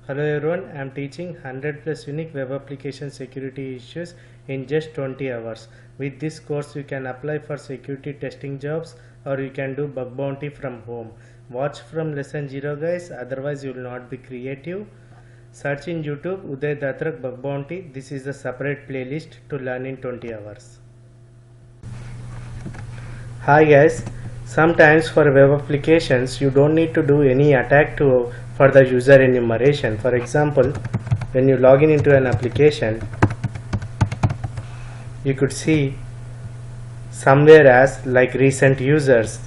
Hello everyone, I am teaching 100 plus unique web application security issues in just 20 hours. With this course you can apply for security testing jobs or you can do bug bounty from home. Watch from lesson 0 guys, otherwise you will not be creative. Search in YouTube Uday Datrak bug bounty. This is a separate playlist to learn in 20 hours. Hi guys, sometimes for web applications you don't need to do any attack for the user enumeration. For example, when you log in into an application, you could see somewhere as like recent users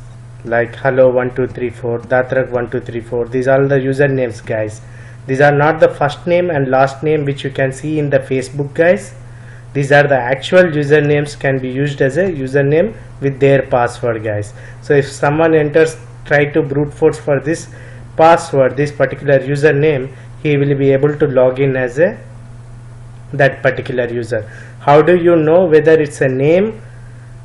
like hello1234, datrak1234. These are the usernames guys. These are not the first name and last name which you can see in the Facebook guys. These are the actual usernames, can be used as a username with their password guys. So if someone try to brute force for this password, this particular username, he will be able to log in as that particular user. How do you know whether it's a name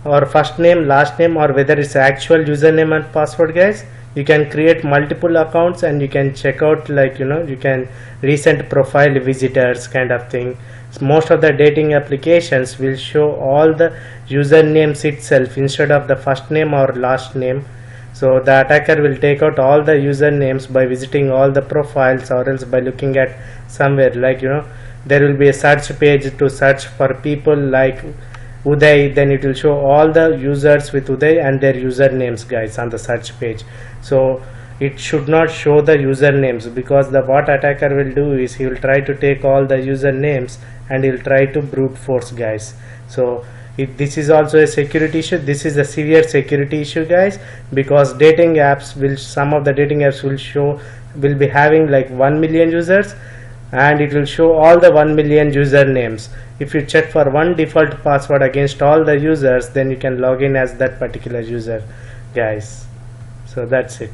or first name, last name, or whether it's actual username and password guys? You can create multiple accounts and you can check out, like you can recent profile visitors kind of thing. Most of the dating applications will show all the usernames itself instead of the first name or last name. So the attacker will take out all the usernames by visiting all the profiles, or else by looking at somewhere, like there will be a search page to search for people like Uday, then it will show all the users with Uday and their usernames guys on the search page. So it should not show the usernames, because what attacker will do is he will try to take all the usernames and he will try to brute force guys. So this is also a security issue. This is a severe security issue guys, because some of the dating apps will be having like 1 million users, and it will show all the 1 million usernames. If you check for one default password against all the users, then you can log in as that particular user guys. So that's it.